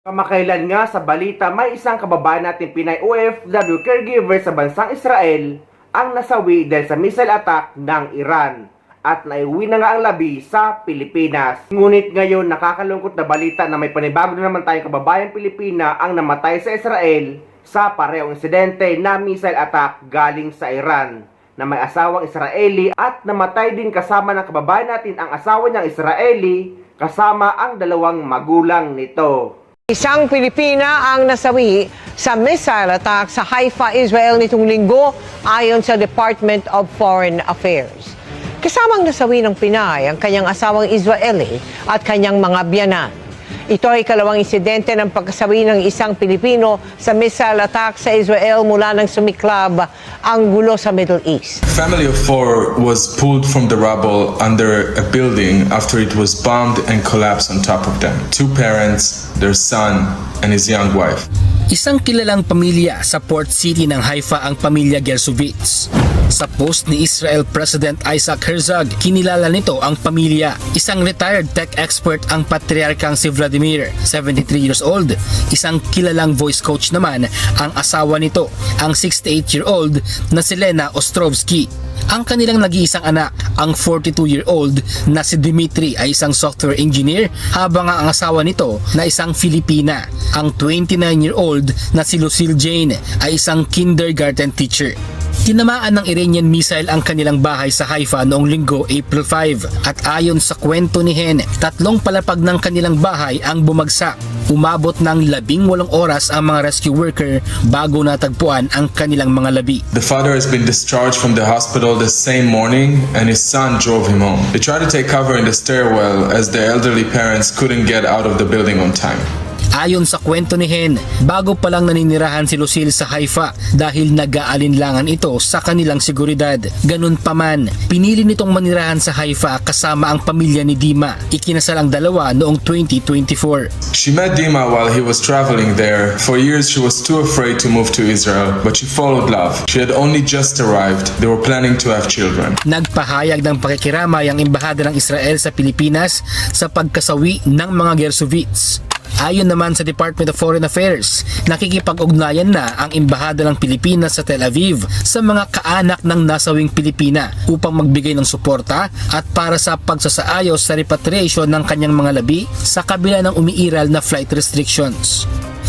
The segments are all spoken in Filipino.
Kamakailan nga sa balita, may isang kababayan natin Pinay OFW caregiver sa bansang Israel ang nasawi dahil sa missile attack ng Iran at naiuwi na nga ang labi sa Pilipinas. Ngunit ngayon nakakalungkot na balita na may panibago na naman tayong kababayang Pilipina ang namatay sa Israel sa parehong insidente na missile attack galing sa Iran, na may asawang Israeli at namatay din kasama ng kababayan natin ang asawa niyang Israeli kasama ang dalawang magulang nito. Isang Pilipina ang nasawi sa missile attack sa Haifa, Israel nitong linggo ayon sa Department of Foreign Affairs. Kasamang nasawi ng Pinay ang kanyang asawang Israeli at kanyang mga biyanan. Ito ay ikalawang insidente ng pagkasawi ng isang Pilipino sa missile attack sa Israel mula nang sumiklab ang gulo sa Middle East. A family of 4 was pulled from the rubble under a building after it was bombed and collapsed on top of them. 2 parents, their son, and his young wife. Isang kilalang pamilya sa port city ng Haifa ang pamilya Gershovitz. Sa post ni Israel President Isaac Herzog, kinilala nito ang pamilya. Isang retired tech expert ang patriarkang si Vladimir, 73 years old. Isang kilalang voice coach naman ang asawa nito, ang 68-year-old na si Lena Ostrovsky. Ang kanilang nag-iisang anak, ang 42-year-old na si Dimitri ay isang software engineer, habang ang asawa nito na isang Filipina, ang 29-year-old na si Lucille Jane ay isang kindergarten teacher. Tinamaan ng Iranian missile ang kanilang bahay sa Haifa noong linggo, April 5, at ayon sa kwento ni Hen, 3 palapag ng kanilang bahay ang bumagsak. Umabot ng 18 oras ang mga rescue worker bago natagpuan ang kanilang mga labi. The father has been discharged from the hospital the same morning and his son drove him home. They tried to take cover in the stairwell as the elderly parents couldn't get out of the building on time. Ayon sa kwento ni Hen, bago pa lang naninirahan si Lucille sa Haifa dahil nag-aalinlangan ito sa kanilang seguridad. Ganun pa man, pinili nitong manirahan sa Haifa kasama ang pamilya ni Dima. Ikinasal ang dalawa noong 2024. She met Dima while he was traveling there. For years she was too afraid to move to Israel, but she followed love. She had only just arrived. They were planning to have children. Nagpahayag ng pakikiramay ang embahada ng Israel sa Pilipinas sa pagkasawi ng mga Gershovitz. Ayon naman sa Department of Foreign Affairs, nakikipag-ugnayan na ang embahada ng Pilipinas sa Tel Aviv sa mga kaanak ng nasawing Pilipina upang magbigay ng suporta at para sa pagsasaayos sa repatriation ng kanyang mga labi sa kabila ng umiiral na flight restrictions.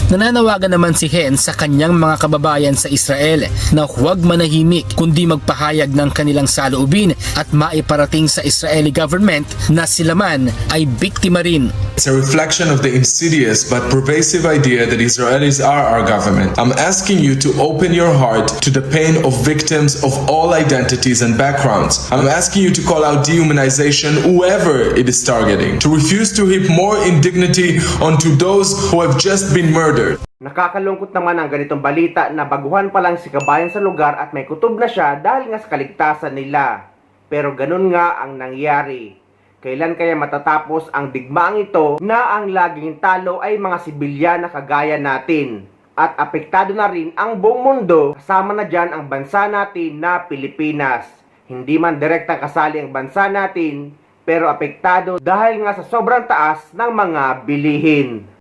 Nananawagan naman si Hen sa kanyang mga kababayan sa Israel na huwag manahimik kundi magpahayag ng kanilang saloobin at maiparating sa Israeli government na sila man ay biktima rin. It's a reflection of the insidious but pervasive idea that Israelis are our government. I'm asking you to open your heart to the pain of victims of all identities and backgrounds. I'm asking you to call out dehumanization whoever it is targeting, to refuse to heap more indignity onto those who have just been murdered. Nakakalungkot naman ang ganitong balita na baguhan pa lang si kabayan sa lugar at may kutob na siya dahil nga sa kaligtasan nila. Pero ganun nga ang nangyari. Kailan kaya matatapos ang digmaang ito na ang laging talo ay mga sibilyan na kagaya natin? At apektado na rin ang buong mundo, kasama na dyan ang bansa natin na Pilipinas. Hindi man direktang kasali ang bansa natin, pero apektado dahil nga sa sobrang taas ng mga bilihin.